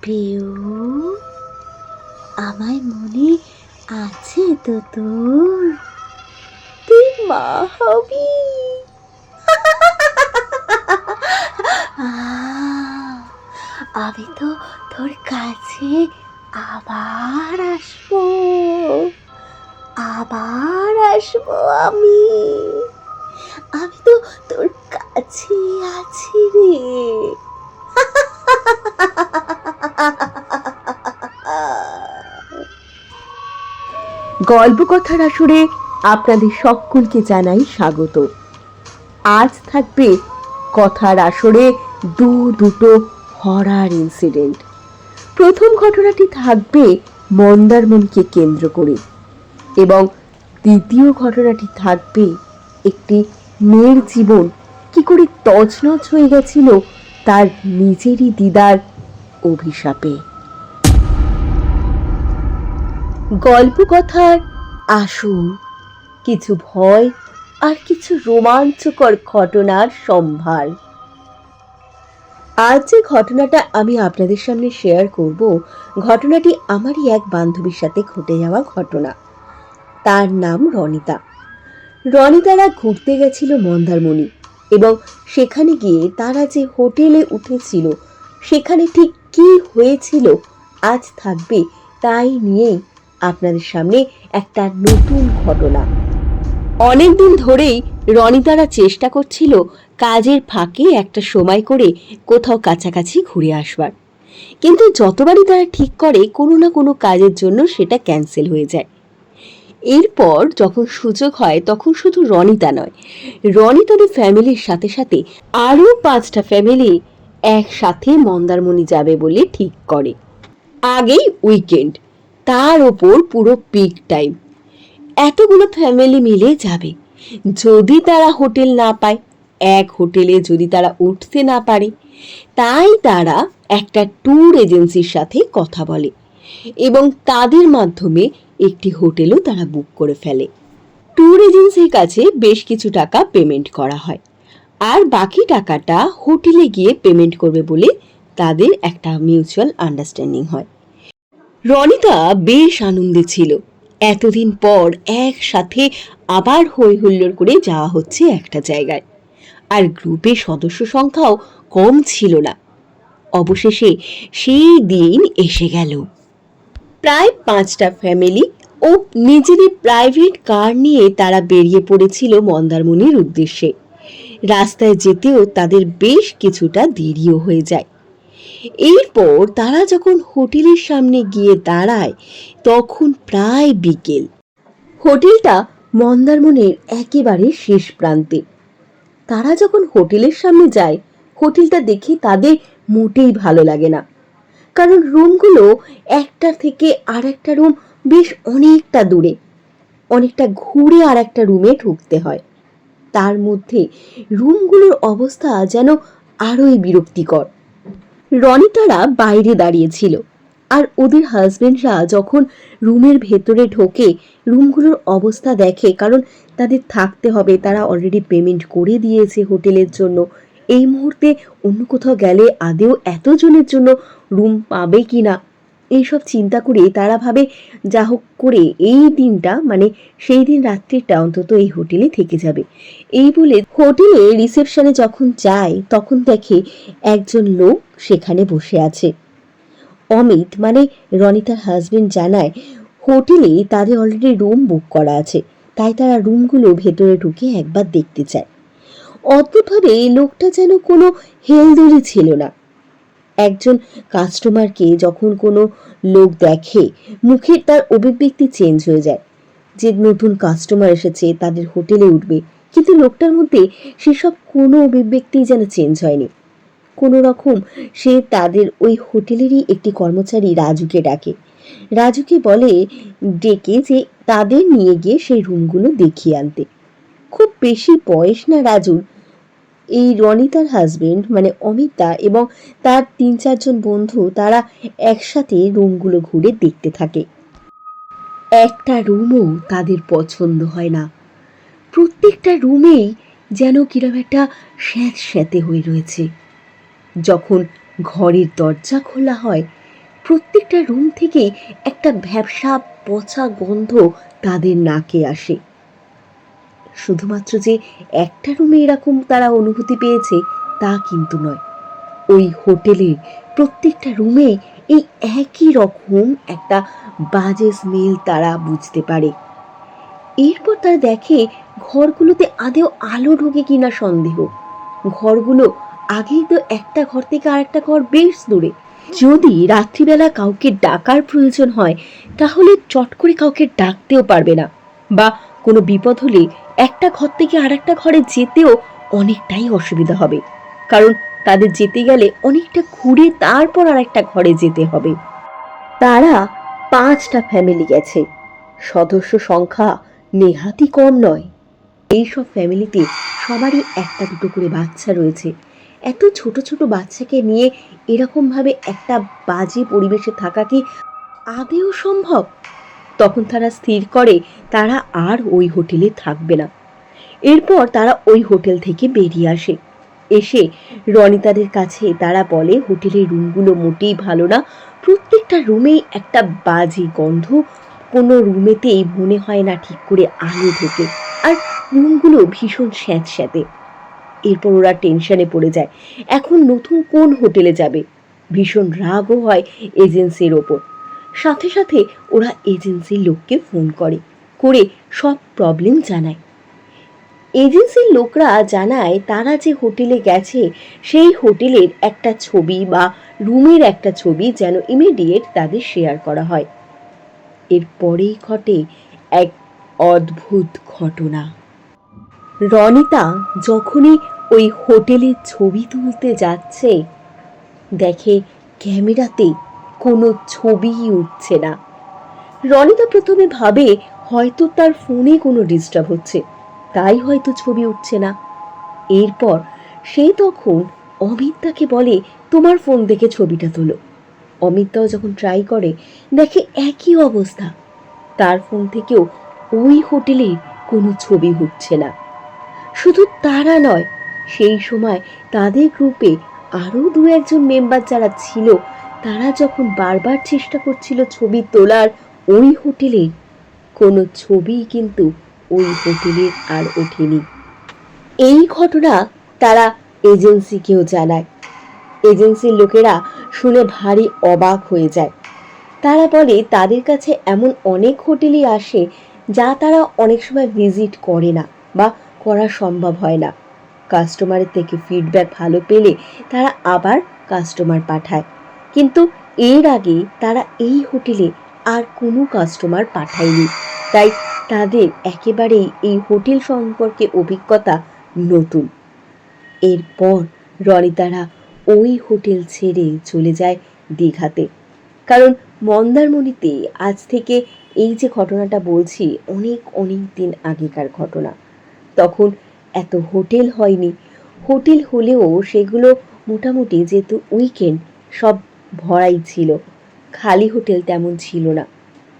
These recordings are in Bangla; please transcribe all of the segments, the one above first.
প্রিয়, আমায় মনে আছে তো তোর? তুই মা হবি। আমি তো তোর কাছে আবার আসবো, আবার আসবো। আমি আমি তো তোর কাছে আছি রে। গল্পকথার আসরে আপনাদের সকলকে জানাই স্বাগত। আজ থাকবে কথার আসরে দুটো হরার ইনসিডেন্ট। প্রথম ঘটনাটি থাকবে মন্দারমণিকে কেন্দ্র করে এবং দ্বিতীয় ঘটনাটি থাকবে একটি মেয়ের জীবন কি করে তছনছ হয়ে গেছিল তার নিজেরই দিদার অভিশাপে। গল্পকথার আসুন কিছু ভয় আর কিছু রোমাঞ্চকর ঘটনার সম্ভার। আজ যে ঘটনাটা আমি আপনাদের সামনে শেয়ার করব, ঘটনাটি আমারই এক বান্ধবীর সাথে ঘটে যাওয়া ঘটনা। তার নাম রনিতা। রনিতারা ঘুরতে গেছিল মন্দারমণি এবং সেখানে গিয়ে তারা যে হোটেলে উঠেছিল সেখানে ঠিক কি হয়েছিল আজ থাকবে তাই নিয়েই আপনাদের সামনে একটা নতুন ঘটনা। অনেকদিন ধরেই রনিতারা চেষ্টা করছিল কাজের ফাঁকে একটা সময় করে কোথাও কাছাকাছি ঘুরে আসবার, কিন্তু যতবারই তারা ঠিক করে কোনো না কোনো কাজের জন্য সেটা ক্যান্সেল হয়ে যায়। এরপর যখন সুযোগ হয় তখন শুধু রনিতা নয়, রনিতাদের ফ্যামিলির সাথে সাথে আরও 5টা ফ্যামিলি একসাথে মন্দারমণি যাবে বলে ঠিক করে। আগেই উইকেন্ড, তার ওপর পুরো পিক টাইম, এতগুলো ফ্যামিলি মিলে যাবে। যদি তারা হোটেল না পায়, এক হোটেলে যদি তারা উঠতে না পারে, তাই তারা একটা ট্যুর এজেন্সির সাথে কথা বলে এবং তাদের মাধ্যমে একটি হোটেলও তারা বুক করে ফেলে। ট্যুর এজেন্সির কাছে বেশ কিছু টাকা পেমেন্ট করা হয় আর বাকি টাকাটা হোটেলে গিয়ে পেমেন্ট করবে বলে তাদের একটা মিউচুয়াল আন্ডারস্ট্যান্ডিং হয়। রনিতা বেশ আনন্দে ছিল, এতদিন পর একসাথে আবার হই হুল্লোড় করে যাওয়া হচ্ছে একটা জায়গায়, আর গ্রুপের সদস্য সংখ্যাও কম ছিল না। অবশেষে সেই দিন এসে গেল। প্রায় 5টা ফ্যামিলি ও নিজেদের প্রাইভেট কার নিয়ে তারা বেরিয়ে পড়েছিল মন্দারমণির উদ্দেশ্যে। রাস্তায় যেতেও তাদের বেশ কিছুটা দেরিও হয়ে যায়। এরপর তারা যখন হোটেলের সামনে গিয়ে দাঁড়ায় তখন প্রায় বিকেল। হোটেলটা মন্দারমণির একেবারে শেষ প্রান্তে। তারা যখন হোটেলের সামনে যায়, হোটেলটা দেখে তাদের মোটেই ভালো লাগে না, কারণ রুমগুলো একটা থেকে আর একটা রুম বেশ অনেকটা দূরে, অনেকটা ঘুরে আর একটা রুমে ঢুকতে হয়। তার মধ্যে রুমগুলোর অবস্থা যেন আরোই বিরক্তিকর। রনিতারা বাইরে দাঁড়িয়েছিল আর ওদের হাজবেন্ডরা যখন রুমের ভেতরে ঢোকে, রুমগুলোর অবস্থা দেখে, কারণ তাদের থাকতে হবে, তারা অলরেডি পেমেন্ট করে দিয়েছে হোটেলের জন্য। এই মুহূর্তে অন্য কোথাও গেলে আদেও এতজনের জন্য রুম পাবে কি না এইসব চিন্তা করে তারা ভাবে যা হোক করে এই দিনটা, মানে সেই দিন রাত্রিটা অন্তত এই হোটেলে থেকে যাবে। এই বলে হোটেলে রিসেপশনে যখন যায় তখন দেখে একজন লোক সেখানে বসে আছে। অমিত মানে রনিতার হাজবেন্ড জানায় হোটেলে তাদের অলরেডি রুম বুক করা আছে, তাই তারা রুমগুলো ভেতরে ঢুকে একবার দেখতে চায়। অদ্ভুতভাবে লোকটা যেন কোনো হেলদোলি ছিল না। একজন কাস্টমারকে যখন কোনো লোক দেখে মুখের তার অভিব্যক্তি চেঞ্জ হয়ে যায়, যে নতুন কাস্টমার এসেছে তাদের হোটেলে উঠবে, কিন্তু লোকটার মধ্যে সেসব কোনো অভিব্যক্তি যেন চেঞ্জ হয়নি। কোনো রকম সে তাদের ওই হোটেলেরই একটি কর্মচারী রাজুকে ডাকে। রাজুকে বলে ডেকে যে তাদের নিয়ে গিয়ে সেই রুমগুলো দেখিয়ে আনতে। খুব বেশি বয়স না রাজুর। এই রনিতার হাজবেন্ড মানে অমিতা এবং তার 3-4 জন বন্ধু তারা একসাথে রুমগুলো ঘুরে দেখতে থাকে। একটা রুমও তাদের পছন্দ হয় না। প্রত্যেকটা রুমেই যেন কিরম একটা স্যাঁতস্যাঁতে হয়ে রয়েছে। যখন ঘরের দরজা খোলা হয় প্রত্যেকটা রুম থেকে একটা ভ্যাপসা পচা গন্ধ তাদের নাকে আসে। শুধুমাত্র যে একটা রুমে এরকম তারা অনুভূতি পেয়েছে তা কিন্তু নয়, ওই হোটেলের প্রত্যেকটা রুমেই এই একই রকম একটা বাজে স্মেল তারা বুঝতে পারে। এরপর তারা দেখে ঘরগুলোতে আদেও আলো ঢোকে কিনা সন্দেহ। ঘরগুলো আগেই তো একটা ঘর থেকে আরেকটা ঘর বেশ দূরে। যদি রাত্রিবেলা কাউকে ডাকার প্রয়োজন হয় তাহলে চট করে কাউকে ডাকতেও পারবে না, বা কোনো বিপদ হলে একটা ঘর থেকে আরেকটা ঘরে যেতেও অনেকটাই অসুবিধা হবে, কারণ তাদের যেতে গেলে অনেকটা ঘুরে তারপর আরেকটা ঘরে যেতে হবে। তারা 5টা ফ্যামিলি গেছে, সদস্য সংখ্যা নেহাতই কম নয়। এইসব ফ্যামিলিতে সবারই একটা দুটো করে বাচ্চা রয়েছে। এত ছোট ছোট বাচ্চাকে নিয়ে এরকমভাবে একটা বাজে পরিবেশে থাকা কি আদেও সম্ভব? তখন তারা স্থির করে তারা আর ওই হোটেলে থাকবে না। এরপর তারা ওই হোটেল থেকে বেরিয়ে আসে। এসে রনিতাদের কাছে তারা বলে হোটেলের রুমগুলো মোটেই ভালো না, প্রত্যেকটা রুমেই একটা বাজে গন্ধ, কোনো রুমেতেই মনে হয় না ঠিক করে আলো ঢোকে, আর রুমগুলো ভীষণ স্যাঁতস্যাঁতে। এরপর ওরা টেনশনে পড়ে যায়, এখন নতুন কোন হোটেলে যাবে। ভীষণ রাগও হয় এজেন্সির ওপর। সাথে সাথে ওরা এজেন্সির লোককে ফোন করে সব প্রবলেম জানায়। এজেন্সির লোকরা জানায় তারা যে হোটেলে গেছে সেই হোটেলের একটা ছবি বা রুমের একটা ছবি যেন ইমিডিয়েট তাদের শেয়ার করা হয়। এরপরেই ঘটে এক অদ্ভুত ঘটনা। রনিতা যখনই ওই হোটেলের ছবি তুলতে যাচ্ছে দেখে ক্যামেরাতে কোনো ছবিই উঠছে না। রনিতা প্রথমে ভাবে হয়তো তার ফোনে কোনো ডিস্টার্ব হচ্ছে, তাই হয়তো ছবি উঠছে না। এরপর সে তখন অমিতাকে বলে তোমার ফোন দেখে ছবিটা তোলো। অমিতাও যখন ট্রাই করে দেখে একই অবস্থা, তার ফোন থেকেও ওই হোটেলে কোনো ছবি উঠছে না। শুধু তারা নয়, সেই সময় তাদের গ্রুপে আরও 2-1 মেম্বার যারা ছিল তারা যখন বারবার চেষ্টা করছিল ছবি তোলার ওই হোটেলে, কোনো ছবি কিন্তু ওই হোটেলের আর ওঠেনি। এই ঘটনা তারা এজেন্সিকেও জানায়। এজেন্সির লোকেরা শুনে ভারী অবাক হয়ে যায়। তারা বলে তাদের কাছে এমন অনেক হোটেলই আসে যা তারা অনেক সময় ভিজিট করে না বা করা সম্ভব হয় না। কাস্টমারের থেকে ফিডব্যাক ভালো পেলে তারা আবার কাস্টমার পাঠায়, কিন্তু এর আগে তারা এই হোটেলে আর কোনো কাস্টমার পাঠায়নি, তাই তাদের একেবারেই এই হোটেল সম্পর্কে অভিজ্ঞতা নতুন। এরপর রনিতারা ওই হোটেল ছেড়ে চলে যায় দীঘাতে, কারণ মন্দারমণিতে আজ থেকে এই যে ঘটনাটা বলছি অনেক অনেক দিন আগেকার ঘটনা। তখন এত হোটেল হয়নি, হোটেল হলেও সেগুলো মোটামুটি যেহেতু উইকেন্ড সব ভরাই ছিল, খালি হোটেল তেমন ছিল না।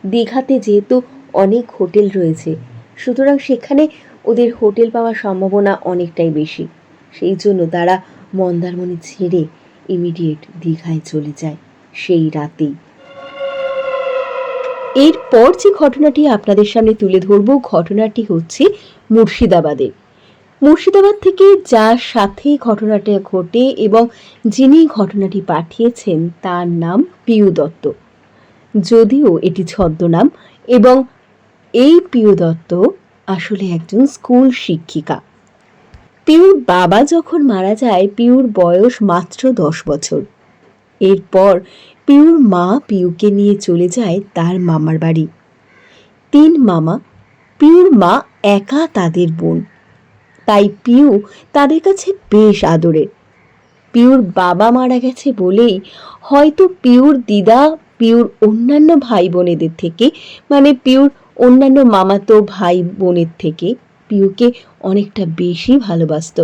দীঘাতে যেহেতু অনেক হোটেল রয়েছে সুতরাং সেখানে ওদের হোটেল পাওয়ার সম্ভাবনা অনেকটাই বেশি, সেই জন্য তারা মন্দারমণি ছেড়ে ইমিডিয়েট দীঘায় চলে যায় সেই রাতেই। এরপর যে ঘটনাটি আপনাদের সামনে তুলে ধরব, ঘটনাটি হচ্ছে মুর্শিদাবাদের। মুর্শিদাবাদ থেকে যার সাথে ঘটনাটা ঘটে এবং যিনি ঘটনাটি পাঠিয়েছেন তার নাম পিউ দত্ত, যদিও এটি ছদ্মনাম, এবং এই পিউ দত্ত আসলে একজন স্কুল শিক্ষিকা। পিউর বাবা যখন মারা যায় পিউর বয়স মাত্র 10 বছর। এরপর পিউর মা পিউকে নিয়ে চলে যায় তার মামার বাড়ি। 3 মামা, পিউর মা একা তাদের বোন, তাই পিউ তাদের কাছে বেশ আদরের। পিউর বাবা মারা গেছে বলেই হয়তো পিউর দিদা পিউর অন্যান্য ভাই বোনেদের থেকে, মানে পিউর অন্যান্য মামাতো ভাই বোনের থেকে পিউকে অনেকটা বেশি ভালোবাসত।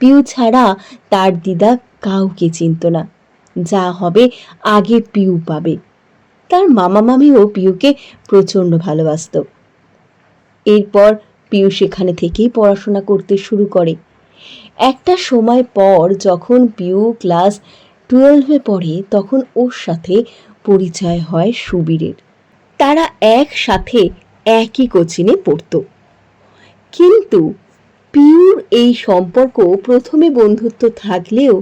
পিউ ছাড়া তার দিদা কাউকে চিনত না, যা হবে আগে পিউ পাবে। তার মামা মামিও পিউকে প্রচণ্ড ভালোবাসত। এরপর পিউ সেখানে থেকেই পড়াশোনা করতে শুরু করে। একটা সময় পর যখন পিউ ক্লাস 12-এ পড়ে তখন ওর সাথে পরিচয় হয় সুবীরের। তারা একসাথে একই কোচিনে পড়তো। কিন্তু পিউর এই সম্পর্ক প্রথমে বন্ধুত্ব থাকলেও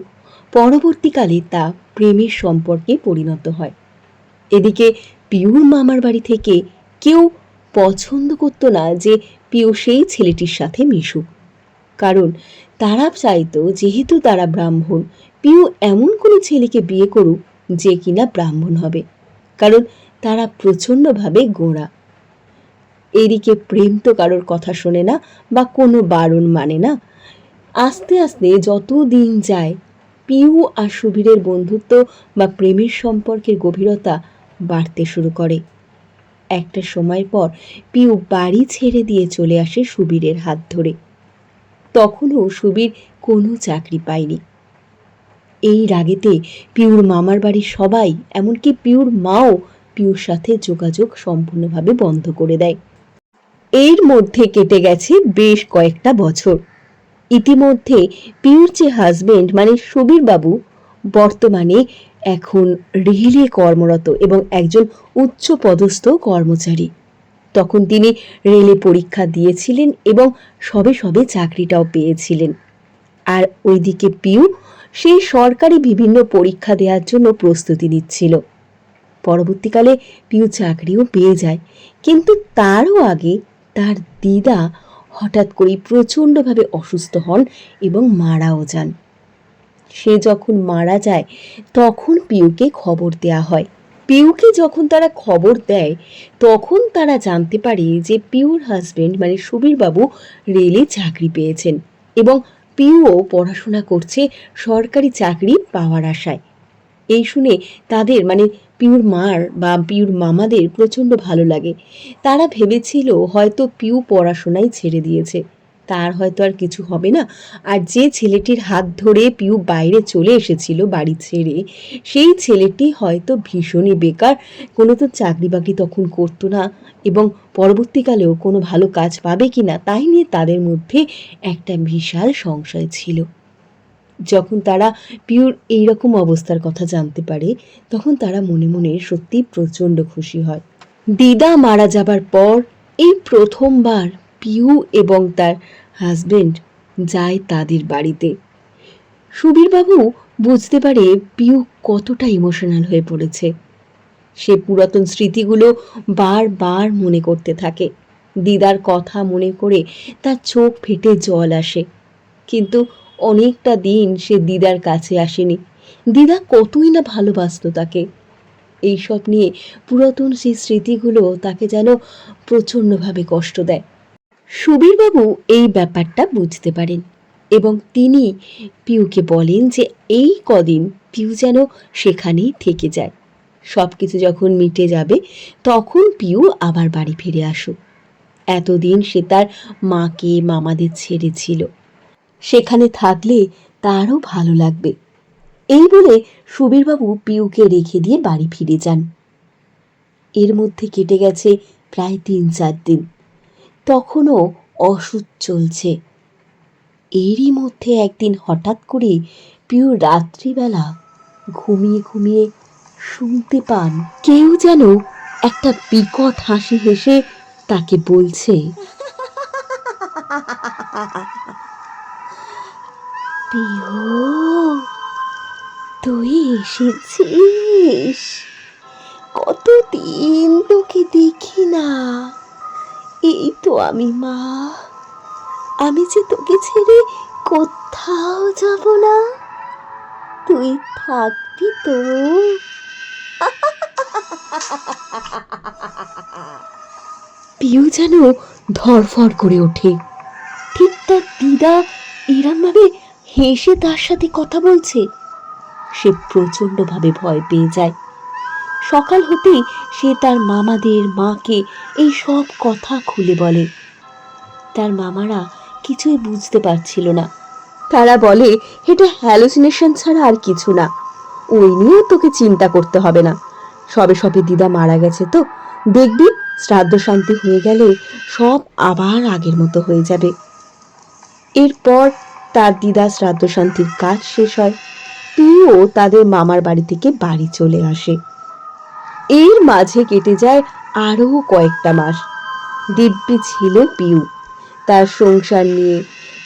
পরবর্তীকালে তা প্রেমের সম্পর্কে পরিণত হয়। এদিকে পিউর মামার বাড়ি থেকে কেউ পছন্দ করতো না যে পিউ সেই ছেলেটির সাথে মিশুক, কারণ তারা চাইতো যেহেতু তারা ব্রাহ্মণ, পিউ এমন কোনো ছেলেকে বিয়ে করুক যে কিনা ব্রাহ্মণ হবে, কারণ তারা প্রচণ্ডভাবে গোঁড়া। এদিকে প্রেম তো কারোর কথা শোনে না বা কোনো বারণ মানে না। আস্তে আস্তে যত দিন যায় পিউ আর সুবীরের বন্ধুত্ব বা প্রেমের সম্পর্কের গভীরতা বাড়তে শুরু করে। একটা সময় পর পিউ বাড়ি ছেড়ে দিয়ে চলে আসে সুবীরের হাত ধরে। তখনও সুবীর কোনো চাকরি পায়নি। এই রাগেতে পিউর মামার বাড়ির সবাই, এমনকি পিউর মাও পিউর সাথে যোগাযোগ সম্পূর্ণভাবে বন্ধ করে দেয়। এর মধ্যে কেটে গেছে বেশ কয়েকটা বছর। ইতিমধ্যে পিউর যে হাজবেন্ড মানে সুবীর বাবু বর্তমানে এখন রেলে কর্মরত এবং একজন উচ্চ পদস্থ কর্মচারী। তখন তিনি রেলে পরীক্ষা দিয়েছিলেন এবং সবে সবে চাকরিটাও পেয়েছিলেন। আর ওইদিকে পিউ সেই সরকারি বিভিন্ন পরীক্ষা দেওয়ার জন্য প্রস্তুতি নিচ্ছিল। পরবর্তীকালে পিউ চাকরিও পেয়ে যায়, কিন্তু তারও আগে তার দিদা হঠাৎ করেই প্রচণ্ডভাবে অসুস্থ হন এবং মারাও যান। সে যখন মারা যায় তখন পিউকে খবর দেয়া হয়। পিউকে যখন তারা খবর দেয় তখন তারা জানতে পারে যে পিউর হাজবেন্ড মানে সুবীর বাবু রেলে চাকরি পেয়েছেন এবং পিউও পড়াশোনা করছে সরকারি চাকরি পাওয়ার আশায়। এই শুনে তাদের মানে পিউর মার বা পিউর মামাদের প্রচণ্ড ভালো লাগে। তারা ভেবেছিল হয়তো পিউ পড়াশোনাই ছেড়ে দিয়েছে, তার হয়তো আর কিছু হবে না। আর যে ছেলেটির হাত ধরে পিউ বাইরে চলে এসেছিল বাড়ি ছেড়ে, সেই ছেলেটি হয়তো ভীষণই বেকার, কোনো তো চাকরি বাকরি তখন করতো না এবং পরবর্তীকালেও কোনো ভালো কাজ পাবে কি না তাই নিয়ে তাদের মধ্যে একটা বিশাল সংশয় ছিল। যখন তারা পিউর এইরকম অবস্থার কথা জানতে পারে তখন তারা মনে মনে সত্যি প্রচণ্ড খুশি হয়। দিদা মারা যাবার পর এই প্রথমবার পিউ এবং তার হাজবেন্ড যায় তাদের বাড়িতে। সুবীরবাবু বুঝতে পারে পিউ কতটা ইমোশনাল হয়ে পড়েছে। সে পুরাতন স্মৃতিগুলো বারবার মনে করতে থাকে। দিদার কথা মনে করে তার চোখ ফেটে জল আসে, কিন্তু অনেকটা দিন সে দিদার কাছে আসেনি। দিদা কতই না ভালোবাসতো তাকে। এইসব নিয়ে পুরাতন সেই স্মৃতিগুলো তাকে যেন প্রচণ্ডভাবে কষ্ট দেয়। সুবীরবাবু এই ব্যাপারটা বুঝতে পারেন এবং তিনি পিউকে বলেন যে এই কদিন পিউ যেন সেখানেই থেকে যায়। সব কিছু যখন মিটে যাবে তখন পিউ আবার বাড়ি ফিরে আসুক। এতদিন সে তার মাকে মামাদের ছেড়েছিল, সেখানে থাকলে তারও ভালো লাগবে। এই বলে সুবীরবাবু পিউকে রেখে দিয়ে বাড়ি ফিরে যান। এর মধ্যে কেটে গেছে প্রায় 3-4 দিন। তখনও অসুখ চলছে। এরই মধ্যে একদিন হঠাৎ করে পিউ রাত্রিবেলা ঘুমিয়ে ঘুমিয়ে শুনতে পান কেউ যেন একটা বিকট হাসি হেসে তাকে বলছে, পিউ, তুই এসেছিস? কতদিন তোকে দেখি না। এই তো আমি মা, আমি যে তোকে ছেড়ে কোথাও যাব না, তুই থাকবি তো? পিউ যেন ধরফর করে ওঠে। ঠিক তার দিদা এরমভাবে হেসে তার সাথে কথা বলছে। সে প্রচণ্ডভাবে ভয় পেয়ে যায়। সকাল হতেই সে তার মামাদের মাকে এই সব কথা খুলে বলে। তার মামারা কিছুই বুঝতে পারছিল না। তারা বলে এটা হ্যালুসিনেশন ছাড়া আর কিছু না, ওই নিয়ে তোকে চিন্তা করতে হবে না। সবে সবে দিদা মারা গেছে তো, দেখবি শ্রাদ্ধ শান্তি হয়ে গেলে সব আবার আগের মতো হয়ে যাবে। এরপর তার দিদা শ্রাদ্ধ শান্তির কাজ শেষ হয়। পিউও তাদের মামার বাড়ি থেকে বাড়ি চলে আসে। এর মাঝে কেটে যায় আরও কয়েকটা মাস। দিব্যি ছিল পিউ তার সংসার নিয়ে,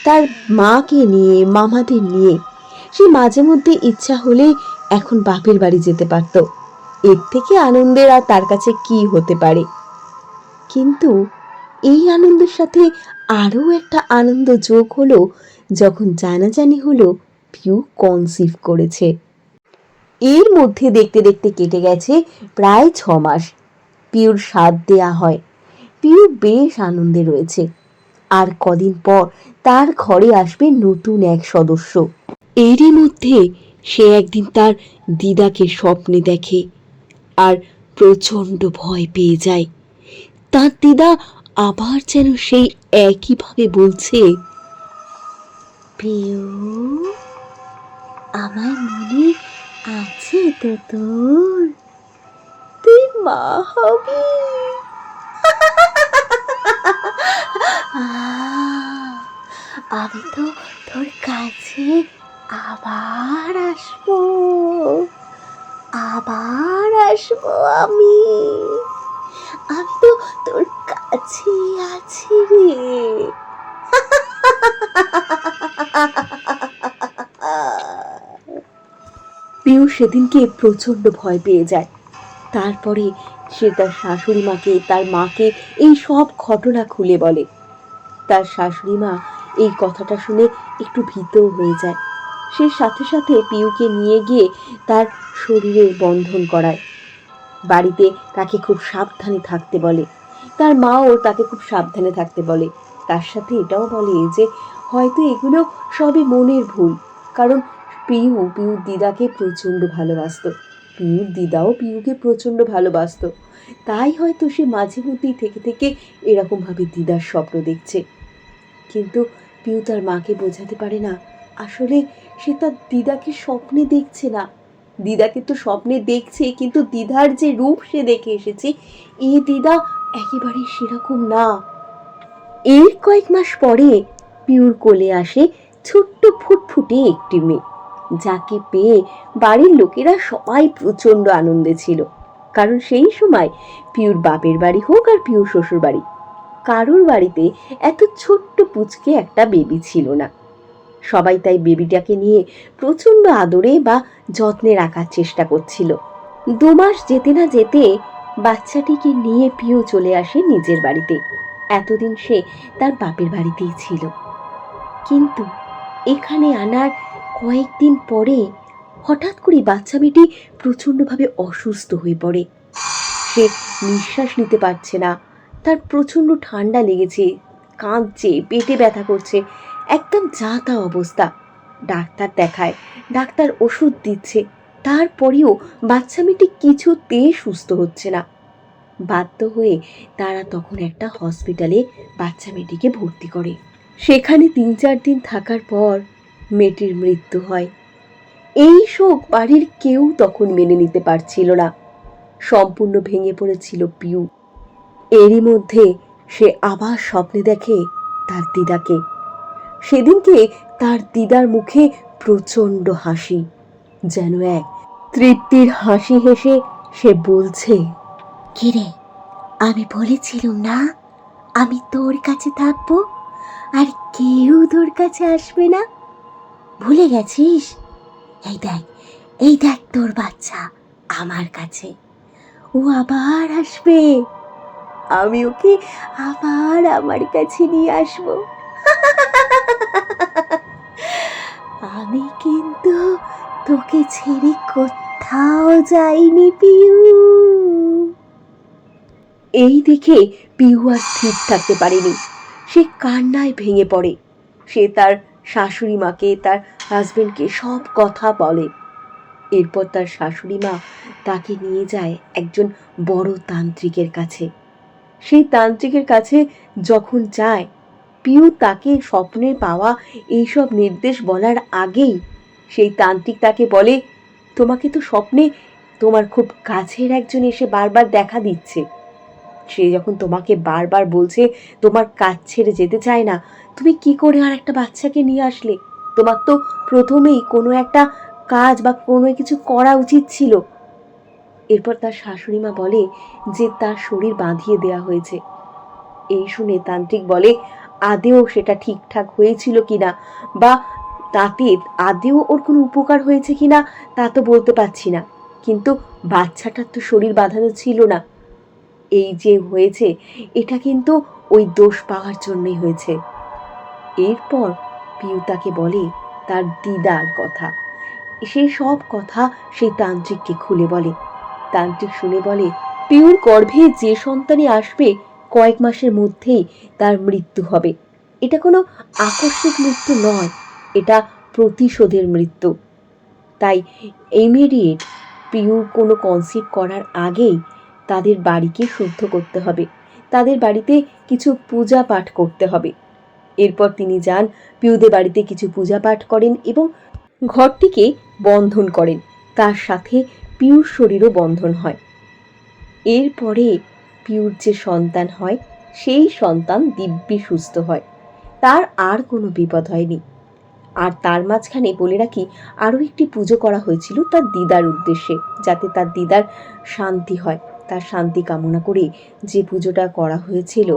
তার মাকে নিয়ে, মামাদের নিয়ে। সে মাঝে মধ্যে ইচ্ছা হলে এখন বাপের বাড়ি যেতে পারত। এর থেকে আনন্দের আর তার কাছে কি হতে পারে? কিন্তু এই আনন্দের সাথে আরও একটা আনন্দ যোগ হলো যখন জানাজানি হলো পিউ কনসিভ করেছে। এর মধ্যে দেখতে দেখতে কেটে গেছে প্রায় 6 মাস। পিউর সাধ দেয়া হয়। পিউ বেশ আনন্দে রয়েছে। আর কদিন পর তার ঘরে আসবে নতুন এক সদস্য। এরই মধ্যে সে একদিন তার দিদাকে স্বপ্নে দেখে আর প্রচণ্ড ভয় পেয়ে যায়। তার দিদা আবার যেন সেই একইভাবে বলছে, পিউ, আমার মনে আছে তো তোর, তুই মা হবি। আমি তো তোর কাছে আবার আসবো, আবার আসবো। আমি তো তোর কাছে আছি রে। পিউ সেদিনকে প্রচণ্ড ভয় পেয়ে যায়। তারপরে সে তার শাশুড়ি মাকে, তার মাকে এই সব ঘটনা খুলে বলে। তার শাশুড়ি মা এই কথাটা শুনে একটু ভীতও হয়ে যায়। সে সাথে সাথে পিউকে নিয়ে গিয়ে তার শরীরের বন্ধন করায়। বাড়িতে তাকে খুব সাবধানে থাকতে বলে। তার মাও তাকে খুব সাবধানে থাকতে বলে। তার সাথে এটাও বলে যে হয়তো এগুলো সবই মনের ভুল, কারণ পিউর দিদাকে প্রচণ্ড ভালোবাসতো। পিউর দিদাও পিউকে প্রচণ্ড ভালোবাসতো। তাই হয়তো সে মাঝে মধ্যেই থেকে থেকে এরকমভাবে দিদার স্বপ্ন দেখছে। কিন্তু পিউ তার মাকে বোঝাতে পারে না আসলে সে তার দিদাকে স্বপ্নে দেখছে না। দিদাকে তো স্বপ্নে দেখছে, কিন্তু দিদার যে রূপ সে দেখে এসেছে, এই দিদা একেবারেই সেরকম না। এর কয়েক মাস পরে পিউর কোলে আসে ছোট্ট ফুটফুটে একটি মেয়ে, যাকে পেয়ে বাড়ির লোকেরা সবাই প্রচণ্ড আনন্দে ছিল। কারণ সেই সময় পিউর বাপের বাড়ি হোক আর পিউর শ্বশুর বাড়ি, কারোর বাড়িতে এত ছোট্ট পুচকে একটা বেবি ছিল না। সবাই তাই বেবিটাকে নিয়ে প্রচণ্ড আদরে বা যত্নে রাখার চেষ্টা করছিল। 2 মাস যেতে না যেতে বাচ্চাটিকে নিয়ে পিউ চলে আসে নিজের বাড়িতে। এতদিন সে তার বাপের বাড়িতেই ছিল, কিন্তু এখানে আনার কয়েকদিন পরে হঠাৎ করে বাচ্চা মেয়েটি প্রচণ্ডভাবে অসুস্থ হয়ে পড়ে। সে নিঃশ্বাস নিতে পারছে না, তার প্রচণ্ড ঠান্ডা লেগেছে, কাঁদছে, পেটে ব্যথা করছে, একদম যা তা অবস্থা। ডাক্তার দেখায়, ডাক্তার ওষুধ দিচ্ছে, তারপরেও বাচ্চা মেয়েটি কিছুতেই সুস্থ হচ্ছে না। বাধ্য হয়ে তারা তখন একটা হসপিটালে বাচ্চা মেয়েটিকে ভর্তি করে। সেখানে 3-4 দিন থাকার পর মেয়েটির মৃত্যু হয়। এই শোক বাড়ির কেউ তখন মেনে নিতে পারছিল না। সম্পূর্ণ ভেঙে পড়েছিল পিউ। এরই মধ্যে সে আবার স্বপ্নে দেখে তার দিদাকে। সেদিনকে তার দিদার মুখে প্রচণ্ড হাসি, যেন এক তৃপ্তির হাসি হেসে সে বলছে, কিরে, আমি বলেছিলাম না আমি তোর কাছে থাকবো আর কেউ তোর কাছে আসবে না? ভুলে গেছিস? এই দেখ তোর বাচ্চা আমার কাছে, ও আবার আসবে, আমি ওকে আবার আমার কাছে নিয়ে আসবো। আমি কিন্তু তোকে ছেড়ে কোথাও যাইনি পিউ। এই দেখে পিউ আর স্থির থাকতে পারেনি। সে কান্নায় ভেঙে পড়ে। সে তার শাশুড়ি মাকে, তার হাজবেন্ডকে সব কথা বলে। এরপর তার শাশুড়ি মা তাকে নিয়ে যায় একজন বড় তান্ত্রিকের কাছে। সেই তান্ত্রিকের কাছে যখন যায়, পিউ তাকে স্বপ্নে পাওয়া এইসব নির্দেশ বলার আগেই সেই তান্ত্রিক তাকে বলে, তোমাকে তো স্বপ্নে তোমার খুব কাছের একজন এসে বারবার দেখা দিচ্ছে। সে যখন তোমাকে বারবার বলছে তোমার কাজ ছেড়ে যেতে চায় না, তুমি কি করে আর একটা বাচ্চাকে নিয়ে আসলে? তোমার তো প্রথমেই কোনো একটা কাজ বা কোনো কিছু করা উচিত ছিল। এরপর তার শাশুড়ি মা বলে যে তার শরীর বাঁধিয়ে দেয়া হয়েছে। এই শুনে তান্ত্রিক বলে আদেও সেটা ঠিকঠাক হয়েছিল কিনা বা তাতে আদেও ওর কোনো উপকার হয়েছে কিনা তা তো বলতে পারছি না, কিন্তু বাচ্চাটার তো শরীর বাঁধানো ছিল না। এই যে হয়েছে এটা কিন্তু ওই দোষ পাওয়ার জন্যই হয়েছে। এরপর পিউ তাকে বলে তার দিদার কথা। সেই সব কথা সেই তান্ত্রিককে খুলে বলে। তান্ত্রিক শুনে বলে পিউর গর্ভে যে সন্তানই আসবে কয়েক মাসের মধ্যেই তার মৃত্যু হবে। এটা কোনো আকস্মিক মৃত্যু নয়, এটা প্রতিশোধের মৃত্যু। তাই ইমিডিয়েট পিউ কোনো কনসিভ করার আগেই তাদের বাড়িকে শুদ্ধ করতে হবে, তাদের বাড়িতে কিছু পূজা পাঠ করতে হবে। এরপর তিনি যান পিউদের বাড়িতে, কিছু পূজা পাঠ করেন এবং ঘরটিকে বন্ধন করেন। তার সাথে পিউর শরীরও বন্ধন হয়। এরপরে পিউর যে সন্তান হয় সেই সন্তান দিব্যি সুস্থ হয়, তার আর কোনো বিপদ হয়নি। আর তার মাঝখানে বলে রাখি আরও একটি পুজো করা হয়েছিল তার দিদার উদ্দেশ্যে, যাতে তার দিদার শান্তি হয়। তার শান্তি কামনা করে যে পুজোটা করা হয়েছিল,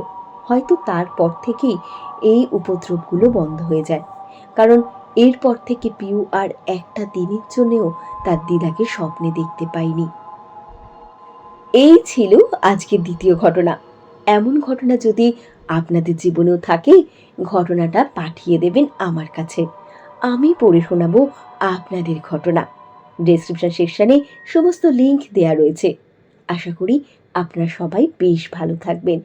হয়তো তারপর থেকেই এই উপদ্রবগুলো বন্ধ হয়ে যায়। কারণ এরপর থেকে পিউ আর একটা দিনের জন্যেও তার দিদাকে স্বপ্নে দেখতে পায়নি। এই ছিল আজকের দ্বিতীয় ঘটনা। এমন ঘটনা যদি আপনাদের জীবনেও থাকে, ঘটনাটা পাঠিয়ে দেবেন আমার কাছে, আমি পড়ে শোনাবো আপনাদের ঘটনা। ডেসক্রিপশন সেকশনে সমস্ত লিংক দেয়া রয়েছে। আশা করি আপনারা সবাই বেশ ভালো থাকবেন।